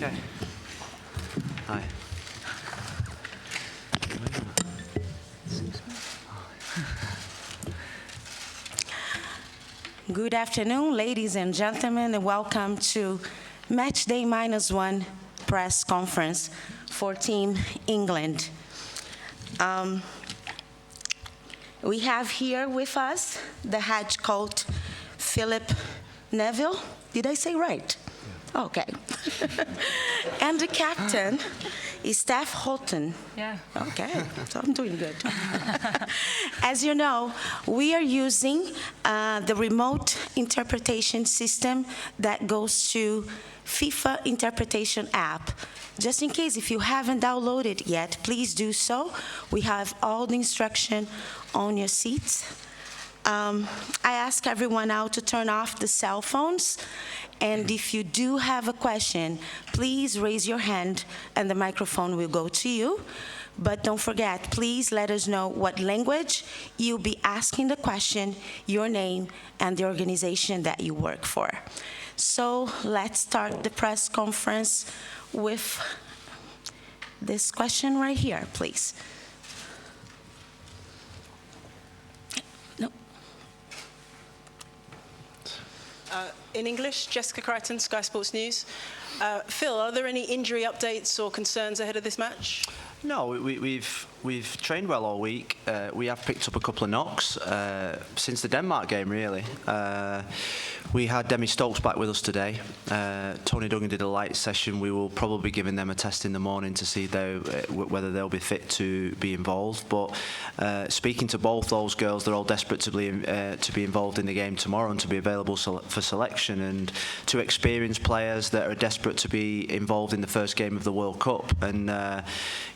Okay. Hi. Good afternoon, ladies and gentlemen, and welcome to Match Day -1 press conference for Team England. We have here with us the head coach, Philip Neville. Did I say right? Yeah. Okay. And the captain is Steph Houghton. Yeah. Okay, so I'm doing good. As you know, we are using the remote interpretation system that goes to FIFA interpretation app. Just in case, if you haven't downloaded it yet, please do so. We have all the instruction on your seats. I ask everyone now to turn off the cell phones. And if you do have a question, please raise your hand and the microphone will go to you. But don't forget, please let us know what language you'll be asking the question, your name, and the organization that you work for. So let's start the press conference with this question right here, please. In English, Jessica Crichton, Sky Sports News. Phil, are there any injury updates or concerns ahead of this match? No, we've trained well all week. We have picked up a couple of knocks since the Denmark game, really. We had Demi Stokes back with us today. Tony Duggan did a light session. We will probably be giving them a test in the morning to see whether they'll be fit to be involved. But speaking to both those girls, they're all desperate to be involved in the game tomorrow and to be available for selection. And two experienced players that are desperate to be involved in the first game of the World Cup. And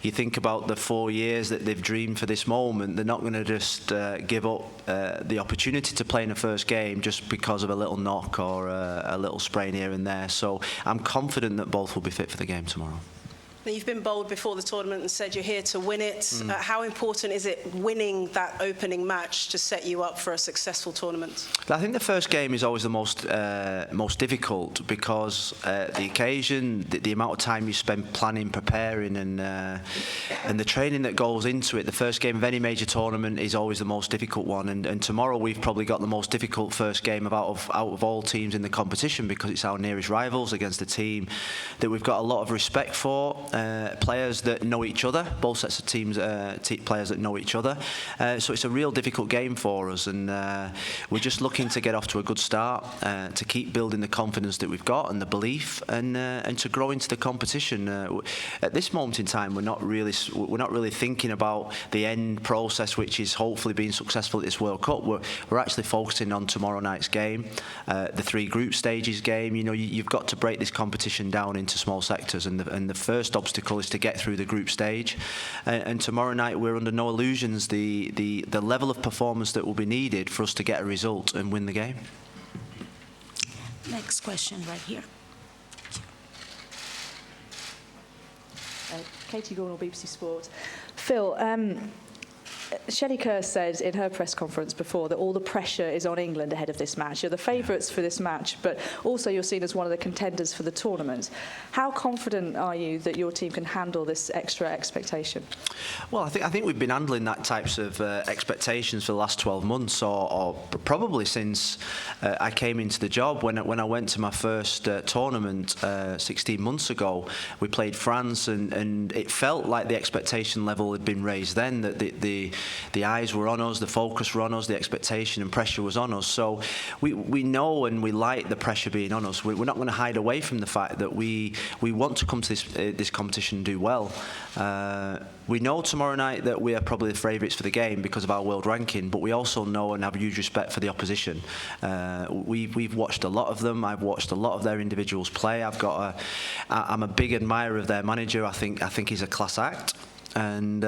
you think about the 4 years that they've dreamed for this moment, they're not going to just give up the opportunity to play in a first game just because of a little knock or a little sprain here and there. So I'm confident that both will be fit for the game tomorrow. Now, you've been bold before the tournament and said you're here to win it. How important is it winning that opening match to set you up for a successful tournament? I think the first game is always the most difficult because the occasion, the amount of time you spend planning, preparing, and the training that goes into it. The first game of any major tournament is always the most difficult one. And tomorrow we've probably got the most difficult first game out of all teams in the competition because it's our nearest rivals against a team that we've got a lot of respect for. Players that know each other, both sets of teams, players that know each other. So it's a real difficult game for us, and we're just looking to get off to a good start, to keep building the confidence that we've got and the belief, and to grow into the competition. At this moment in time, we're not really thinking about the end process, which is hopefully being successful at this World Cup. We're actually focusing on tomorrow night's game, the 3 group stages game. You know, you've got to break this competition down into small sectors, and the first obstacle is to get through the group stage. And tomorrow night we're under no illusions the level of performance that will be needed for us to get a result and win the game. Next question right here. Katie Gornall, BBC Sport. Phil, Shelley Kerr said in her press conference before that all the pressure is on England ahead of this match. You're the favourites for this match, but also you're seen as one of the contenders for the tournament. How confident are you that your team can handle this extra expectation? Well, I think we've been handling that types of expectations for the last 12 months, or probably since I came into the job. When I went to my first tournament 16 months ago, we played France, and it felt like the expectation level had been raised then, that the eyes were on us, the focus were on us, the expectation and pressure was on us. So we know and we like the pressure being on us. We're not going to hide away from the fact that we want to come to this competition and do well. We know tomorrow night that we are probably the favourites for the game because of our world ranking, but we also know and have huge respect for the opposition. We've watched a lot of them. I've watched a lot of their individuals play. I'm a big admirer of their manager. I think he's a class act. And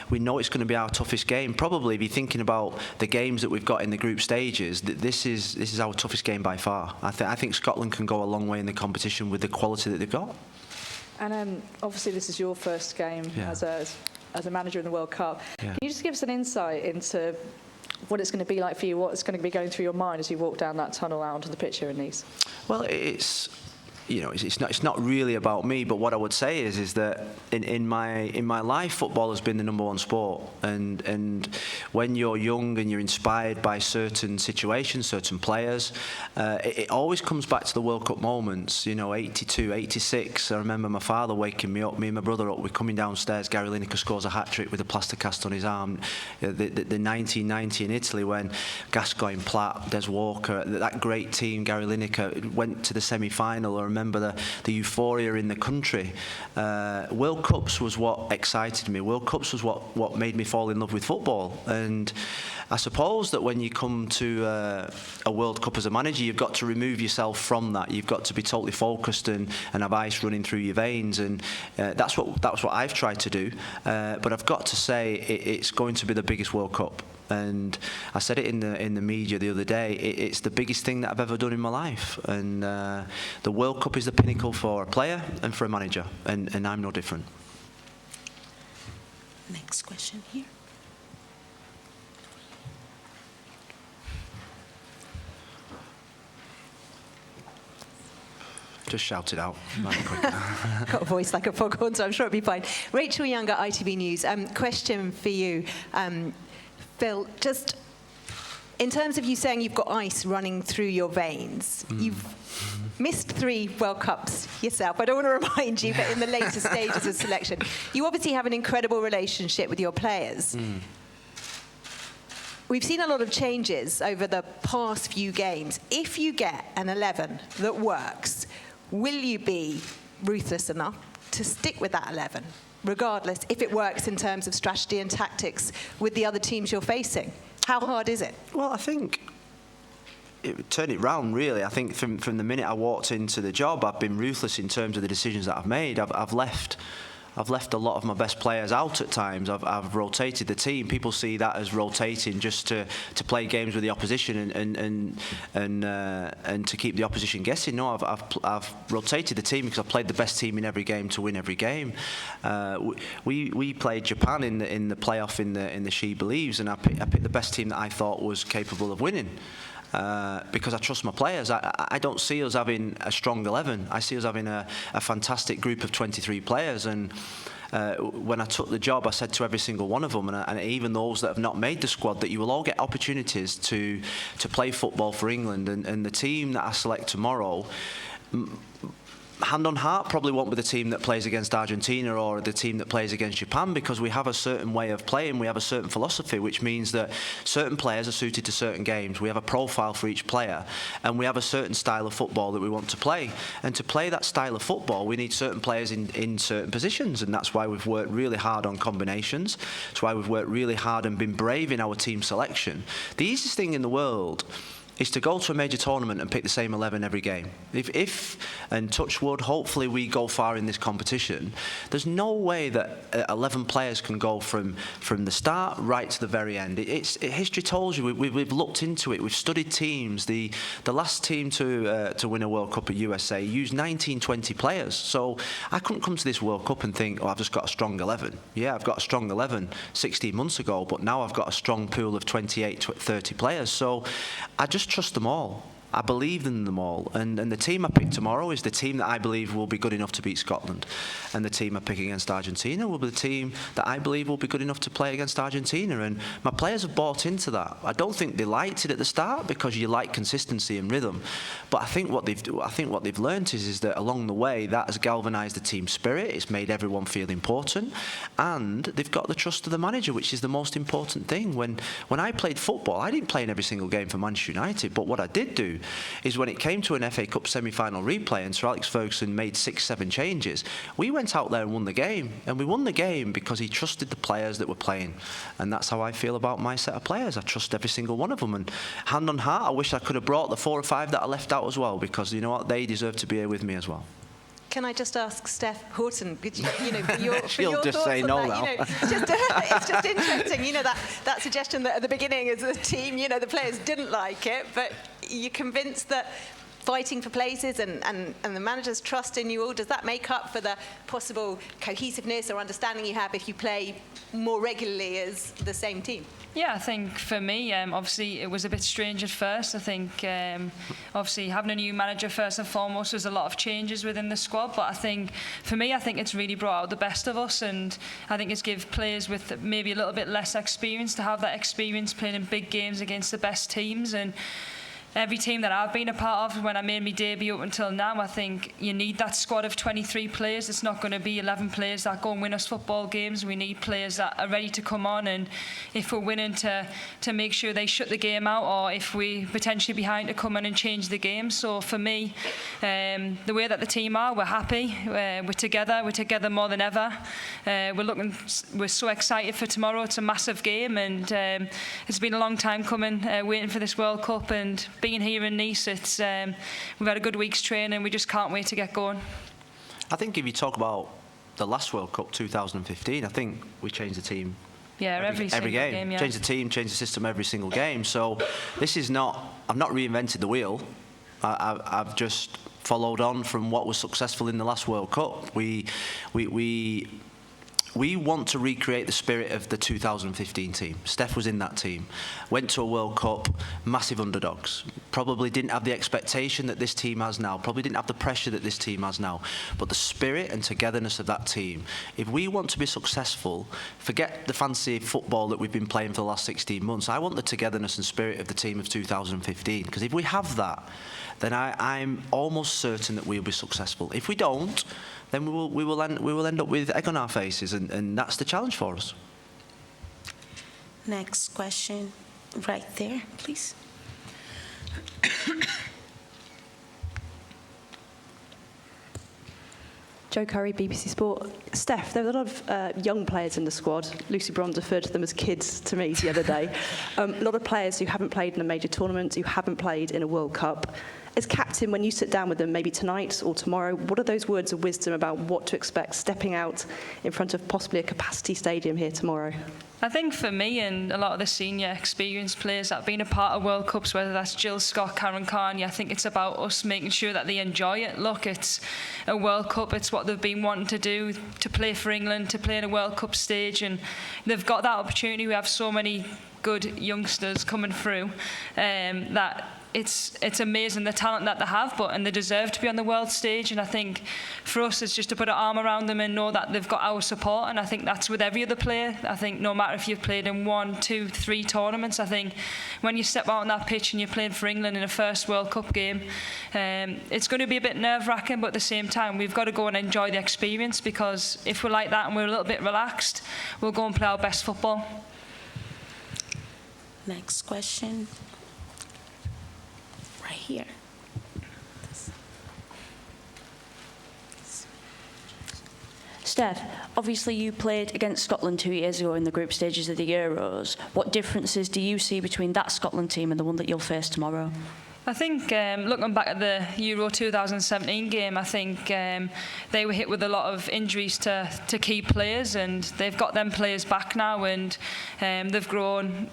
we know it's going to be our toughest game. Probably, if you're thinking about the games that we've got in the group stages, this is our toughest game by far. I think Scotland can go a long way in the competition with the quality that they've got. And obviously, this is your first game as a manager in the World Cup. Yeah. Can you just give us an insight into what it's going to be like for you, what's going to be going through your mind as you walk down that tunnel out onto the pitch here in Nice? Well, it's you know, it's not really about me. But what I would say is that in my life, football has been the #1 sport. And when you're young and you're inspired by certain situations, certain players, it always comes back to the World Cup moments. You know, 82, 86. I remember my father waking me up, me and my brother up. We're coming downstairs. Gary Lineker scores a hat trick with a plaster cast on his arm. The 1990 in Italy when Gascoigne, Platt, Des Walker, that great team, Gary Lineker, went to the semi-final. I remember the euphoria in the country. World Cups was what excited me. World Cups was what made me fall in love with football. And I suppose that when you come to a World Cup as a manager, you've got to remove yourself from that. You've got to be totally focused and have ice running through your veins. And that's what I've tried to do. But I've got to say it's going to be the biggest World Cup. And I said it in the media the other day. It's the biggest thing that I've ever done in my life. And the World Cup is the pinnacle for a player and for a manager. And I'm no different. Next question here. Just shout it out. Got a voice like a foghorn, so I'm sure it'll be fine. Rachel Younger, ITV News. Question for you, Phil. Just in terms of you saying you've got ice running through your veins, you've missed 3 World Cups yourself. I don't want to remind you, but in the later stages of selection, you obviously have an incredible relationship with your players. We've seen a lot of changes over the past few games. If you get an 11 that works, will you be ruthless enough to stick with that 11, regardless if it works in terms of strategy and tactics with the other teams you're facing? How hard is it? Well, I think turn it round, really. I think from the minute I walked into the job, I've been ruthless in terms of the decisions that I've made. I've left a lot of my best players out at times. I've rotated the team. People see that as rotating just to play games with the opposition and to keep the opposition guessing. No, I've rotated the team because I've played the best team in every game to win every game. We played Japan in the playoff in the She Believes, and I picked the best team that I thought was capable of winning. Because I trust my players. I don't see us having a strong 11. I see us having a fantastic group of 23 players. And when I took the job, I said to every single one of them, and even those that have not made the squad, that you will all get opportunities to play football for England. And the team that I select tomorrow, hand on heart, probably won't be the team that plays against Argentina or the team that plays against Japan, because we have a certain way of playing, we have a certain philosophy, which means that certain players are suited to certain games. We have a profile for each player, and we have a certain style of football that we want to play. And to play that style of football, we need certain players in certain positions, and that's why we've worked really hard on combinations. That's why we've worked really hard and been brave in our team selection. The easiest thing in the world is to go to a major tournament and pick the same 11 every game. If and touch wood, hopefully we go far in this competition, there's no way that 11 players can go from the start right to the very end. History tells you, we've looked into it, we've studied teams. The last team to win a World Cup at USA used 19, 20 players. So I couldn't come to this World Cup and think, oh, I've just got a strong 11. Yeah, I've got a strong 11 16 months ago, but now I've got a strong pool of 28, 30 players. So I just trust them all. I believe in them all, and the team I pick tomorrow is the team that I believe will be good enough to beat Scotland, and the team I pick against Argentina will be the team that I believe will be good enough to play against Argentina, and my players have bought into that. I don't think they liked it at the start, because you like consistency and rhythm, but I think what they've learnt is that along the way that has galvanised the team spirit. It's made everyone feel important, and they've got the trust of the manager, which is the most important thing. When I played football, I didn't play in every single game for Manchester United, but what I did do is when it came to an FA Cup semi-final replay and Sir Alex Ferguson made 6-7 changes, we went out there and won the game. And we won the game because he trusted the players that were playing. And that's how I feel about my set of players. I trust every single one of them. And hand on heart, I wish I could have brought the 4 or 5 that I left out as well, because you know what, they deserve to be here with me as well. Can I just ask Steph Horton, you know, for your She'll just thoughts say on no that? now. You know, it's just interesting, you know, that suggestion that at the beginning as a team, you know, the players didn't like it, but you're convinced that fighting for places and the manager's trust in you all, does that make up for the possible cohesiveness or understanding you have if you play more regularly as the same team? Yeah, I think for me, obviously it was a bit strange at first. I think obviously having a new manager first and foremost, there's a lot of changes within the squad, but I think for me, I think it's really brought out the best of us, and I think it's give players with maybe a little bit less experience to have that experience playing in big games against the best teams. And every team that I've been a part of, when I made my debut up until now, I think you need that squad of 23 players. It's not going to be 11 players that go and win us football games. We need players that are ready to come on, and if we're winning, to make sure they shut the game out, or if we potentially behind, to come in and change the game. So for me, the way that the team are, we're happy. We're together more than ever. We're so excited for tomorrow. It's a massive game, and it's been a long time coming, waiting for this World Cup, and being here in Nice, we've had a good week's training. We just can't wait to get going. I think if you talk about the last World Cup, 2015, I think we changed the team. Yeah, every game. Yeah. Change the team, change the system every single game. So this is not, I've not reinvented the wheel. I've just followed on from what was successful in the last World Cup. We want to recreate the spirit of the 2015 team. Steph was in that team. Went to a World Cup, massive underdogs. Probably didn't have the expectation that this team has now. Probably didn't have the pressure that this team has now. But the spirit and togetherness of that team. If we want to be successful, forget the fancy football that we've been playing for the last 16 months. I want the togetherness and spirit of the team of 2015. Because if we have that, then I'm almost certain that we'll be successful. If we don't, then we will end up with egg on our faces, and that's the challenge for us. Next question, right there, please. Joe Curry, BBC Sport. Steph, there were a lot of young players in the squad. Lucy Bronze referred to them as kids to me the other day. A lot of players who haven't played in a major tournament, who haven't played in a World Cup. As captain, when you sit down with them, maybe tonight or tomorrow, what are those words of wisdom about what to expect stepping out in front of possibly a capacity stadium here tomorrow? I think for me and a lot of the senior experienced players that have been a part of World Cups, whether that's Jill Scott, Karen Carney, I think it's about us making sure that they enjoy it. Look, it's a World Cup, it's what they've been wanting to do, to play for England, to play in a World Cup stage, and they've got that opportunity. We have so many good youngsters coming through that it's amazing the talent that they have, and they deserve to be on the world stage. And I think for us, it's just to put an arm around them and know that they've got our support. And I think that's with every other player. I think no matter if you've played in 1, 2, 3 tournaments, I think when you step out on that pitch and you're playing for England in a first World Cup game, it's going to be a bit nerve-wracking, but at the same time, we've got to go and enjoy the experience, because if we're like that and we're a little bit relaxed, we'll go and play our best football. Next question. Right here. Steph, obviously you played against Scotland 2 years ago in the group stages of the Euros. What differences do you see between that Scotland team and the one that you'll face tomorrow? I think looking back at the Euro 2017 game, I think they were hit with a lot of injuries to key players, and they've got them players back now, and they've grown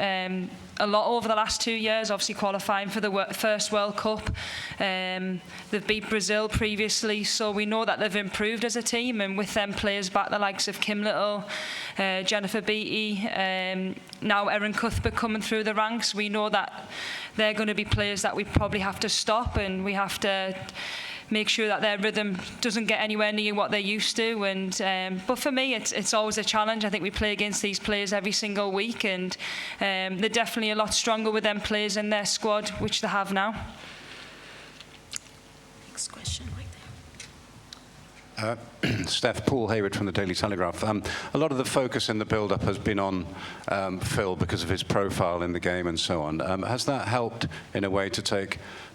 a lot over the last 2 years, obviously qualifying for the first World Cup. They've beat Brazil previously, so we know that they've improved as a team, and with them players back, the likes of Kim Little, Jennifer Beattie, now Erin Cuthbert coming through the ranks, we know that they're going to be players that we probably have to stop, and we have to make sure that their rhythm doesn't get anywhere near what they're used to. And but for me, it's always a challenge. I think we play against these players every single week, and they're definitely a lot stronger with them players in their squad, which they have now. Next question right there. Steph, Paul Hayward from the Daily Telegraph. A lot of the focus in the build-up has been on Phil because of his profile in the game and so on. Has that helped in a way to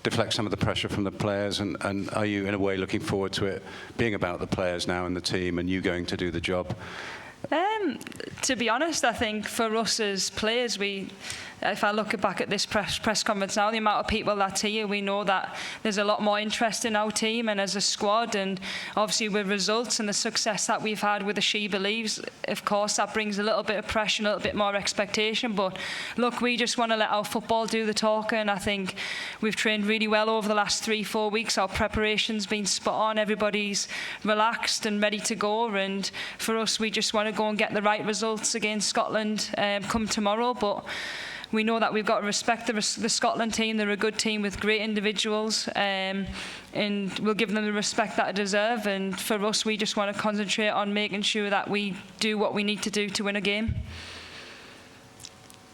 deflect some of the pressure from the players? And are you in a way looking forward to it being about the players now and the team and you going to do the job? To be honest, I think for us as players, if I look back at this press conference now, the amount of people that's here, we know that there's a lot more interest in our team and as a squad, and obviously with results and the success that we've had with the She Believes, of course that brings a little bit of pressure, a little bit more expectation. But look, we just want to let our football do the talking. I think we've trained really well over the last 3-4 weeks. Our preparation's been spot on. Everybody's relaxed and ready to go, and for us, we just want to go and get the right results against Scotland come tomorrow. But we know that we've got to respect the Scotland team. They're a good team with great individuals, and we'll give them the respect that they deserve. And for us, we just want to concentrate on making sure that we do what we need to do to win a game.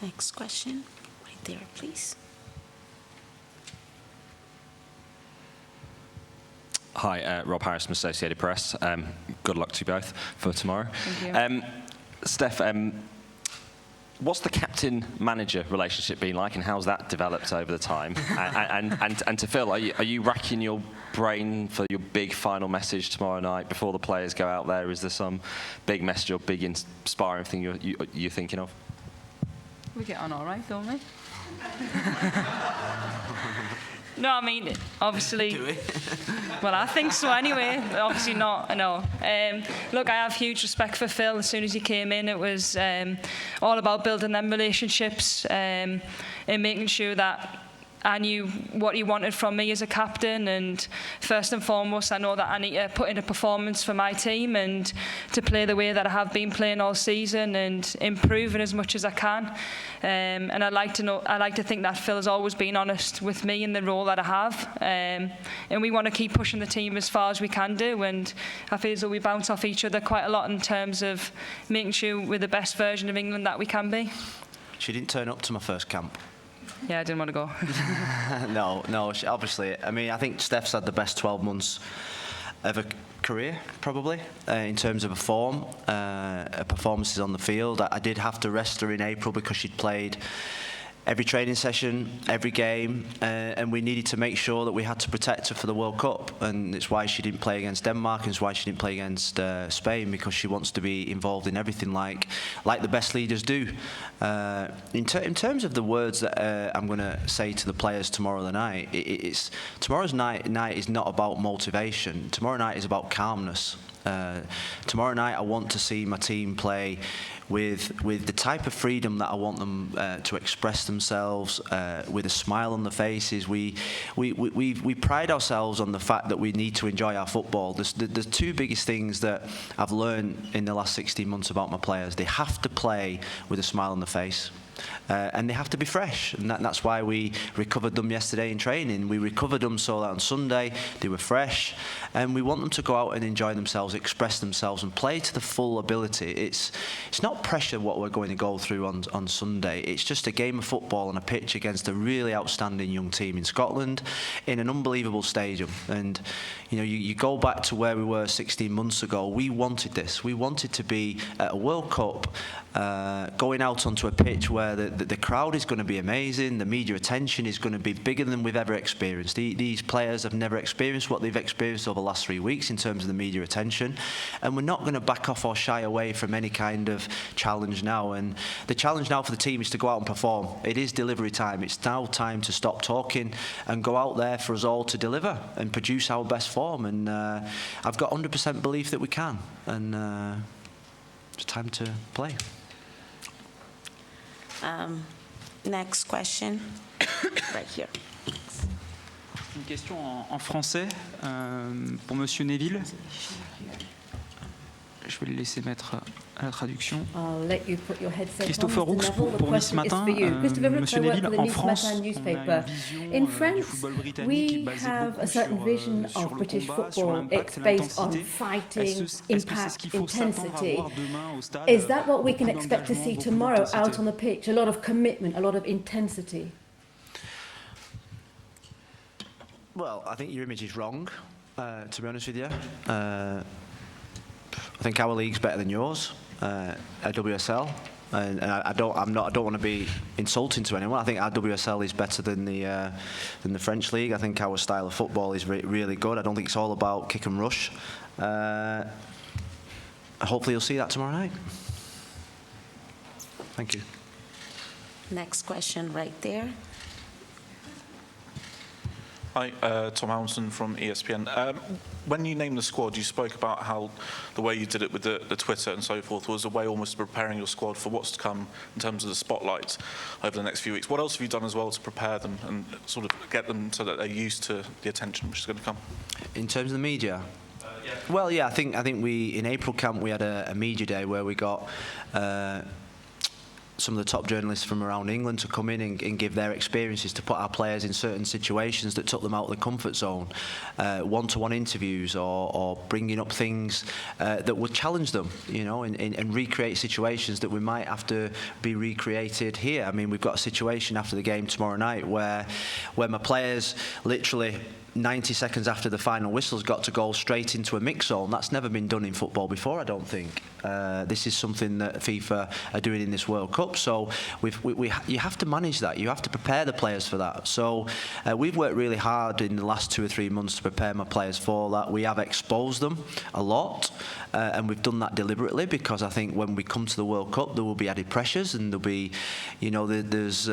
Next question, right there, please. Hi, Rob Harris from Associated Press. Good luck to you both for tomorrow. Thank you. Steph, what's the captain-manager relationship been like, and how's that developed over the time? and to Phil, are you racking your brain for your big final message tomorrow night before the players go out there? Is there some big message or big inspiring thing you're thinking of? We get on all right, don't we? No, I mean, obviously. Do we? Well, I think so anyway. Obviously not, no. Look, I have huge respect for Phil. As soon as he came in, it was all about building them relationships and making sure that I knew what he wanted from me as a captain, and first and foremost, I know that I need to put in a performance for my team and to play the way that I have been playing all season and improving as much as I can. And I like to think that Phil has always been honest with me in the role that I have. And we want to keep pushing the team as far as we can do. And I feel as though we bounce off each other quite a lot in terms of making sure we're the best version of England that we can be. She didn't turn up to my first camp. Yeah, I didn't want to go. No, obviously. I mean, I think Steph's had the best 12 months of her career, probably, in terms of her performances on the field. I did have to rest her in April because she'd played every training session, every game, and we needed to make sure that we had to protect her for the World Cup. And it's why she didn't play against Denmark, and it's why she didn't play against Spain, because she wants to be involved in everything like the best leaders do. In terms of the words that I'm going to say to the players tomorrow night, tomorrow's night is not about motivation. Tomorrow night is about calmness. Tomorrow night I want to see my team play with the type of freedom that I want them to express themselves, with a smile on their faces. We pride ourselves on the fact that we need to enjoy our football. The two biggest things that I've learned in the last 16 months about my players: they have to play with a smile on their face. And they have to be fresh, and that's why we recovered them yesterday in training. We recovered them so that on Sunday they were fresh, and we want them to go out and enjoy themselves, express themselves, and play to the full ability. It's not pressure what we're going to go through on Sunday. It's just a game of football on a pitch against a really outstanding young team in Scotland in an unbelievable stadium. And you go back to where we were 16 months ago. We wanted this. We wanted to be at a World Cup, going out onto a pitch where the crowd is going to be amazing, the media attention is going to be bigger than we've ever experienced. These players have never experienced what they've experienced over the last 3 weeks in terms of the media attention, and we're not going to back off or shy away from any kind of challenge now. And the challenge now for the team is to go out and perform. It is delivery time. It's now time to stop talking and go out there for us all to deliver and produce our best form. And I've got 100% belief that we can, and it's time to play. Next question, right here. Une question en français pour Monsieur Neville. Je vais le laisser mettre à la traduction. Christopher Roux pour Nice Matin. Monsieur Neville, en France, on a une vision du football britannique basée beaucoup sur l'impact, l'intensité. Est-ce qu'il faut s'attendre à voir demain au stade? Is that what we can expect to see tomorrow out on the pitch? A lot of commitment, a lot of intensity. Well, I think your image is wrong, to be honest with you. I think our league's better than yours, at WSL, and I don't want to be insulting to anyone. I think our WSL is better than the French league. I think our style of football is really good. I don't think it's all about kick and rush. hopefully you'll see that tomorrow night. Thank you. Next question right there. Hi, Tom Hamilton from ESPN. When you named the squad, you spoke about how the way you did it with the Twitter and so forth was a way almost of preparing your squad for what's to come in terms of the spotlight over the next few weeks. What else have you done as well to prepare them and sort of get them so that they're used to the attention which is going to come? In terms of the media? Yeah. Well, yeah, I think we in April camp we had a media day where we got some of the top journalists from around England to come in and give their experiences, to put our players in certain situations that took them out of the comfort zone, one-to-one interviews or bringing up things that would challenge them, you know, and recreate situations that we might have to be recreated here. I mean, we've got a situation after the game tomorrow night where my players literally 90 seconds after the final whistle's got to go straight into a mix zone. That's never been done in football before, I don't think. This is something that FIFA are doing in this World Cup. So you have to manage that. You have to prepare the players for that. So we've worked really hard in the last 2 or 3 months to prepare my players for that. We have exposed them a lot, and we've done that deliberately because I think when we come to the World Cup, there will be added pressures and there'll be, you know, there's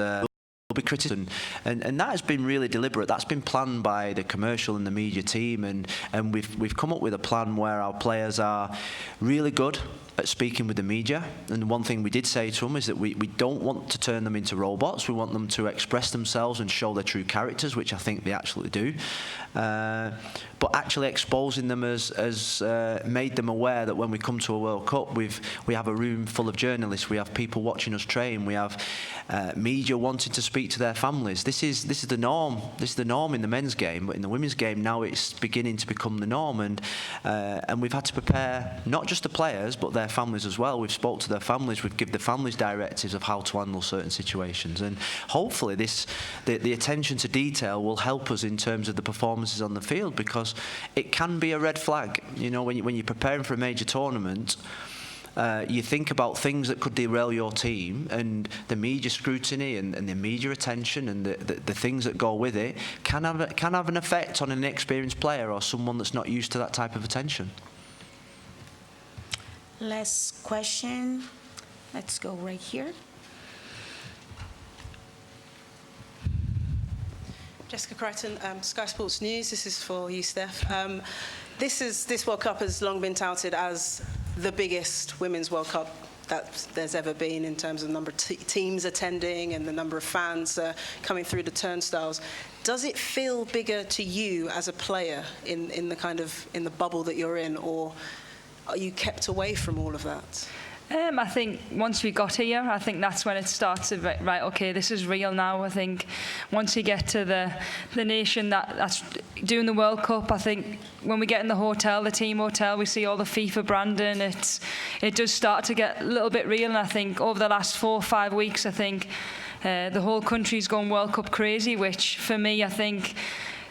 be criticism, and that has been really deliberate. That's been planned by the commercial and the media team, and we've come up with a plan where our players are really good at speaking with the media. And one thing we did say to them is that we don't want to turn them into robots. We want them to express themselves and show their true characters, which I think they actually do. But actually exposing them has made them aware that when we come to a World Cup, we have a room full of journalists. We have people watching us train. We have media wanting to speak to their families. This is the norm. This is the norm in the men's game, but in the women's game now it's beginning to become the norm. And we've had to prepare not just the players but their families as well. We've spoke to their families. We've given the families directives of how to handle certain situations. And hopefully the attention to detail will help us in terms of the performances on the field, because it can be a red flag. You know, when you're preparing for a major tournament, you think about things that could derail your team, and the media scrutiny and the media attention and the things that go with it can have an effect on an inexperienced player or someone that's not used to that type of attention. Last question. Let's go right here. Jessica Crichton, Sky Sports News. This is for you, Steph. This World Cup has long been touted as the biggest women's World Cup that there's ever been in terms of the number of teams attending and the number of fans coming through the turnstiles. Does it feel bigger to you as a player in the bubble that you're in, or are you kept away from all of that? I think once we got here, I think that's when it starts to, right, okay, this is real now. I think once you get to the nation that's doing the World Cup, I think when we get in the hotel, the team hotel, we see all the FIFA branding, it does start to get a little bit real. And I think over the last 4 or 5 weeks, I think the whole country's gone World Cup crazy, which for me, I think,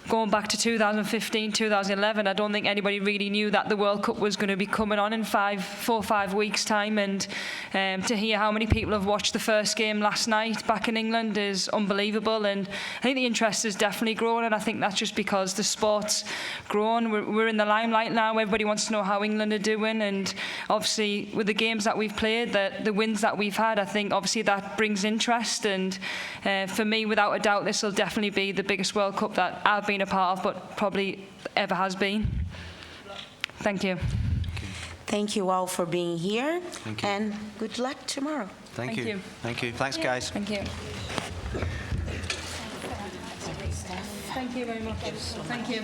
going back to 2015, 2011, I don't think anybody really knew that the World Cup was going to be coming on in 4 or 5 weeks' time. And to hear how many people have watched the first game last night back in England is unbelievable. And I think the interest is definitely growing, and I think that's just because the sport's grown. We're in the limelight now. Everybody wants to know how England are doing, and obviously with the games that we've played, the wins that we've had, I think obviously that brings interest. And for me, without a doubt, this will definitely be the biggest World Cup that I've been a part of, but probably ever has been. Thank you. Thank you all for being here. Thank you. And good luck tomorrow. Thank you. Thank you. Thanks, guys. Thank you. Thank you very much. Thank you.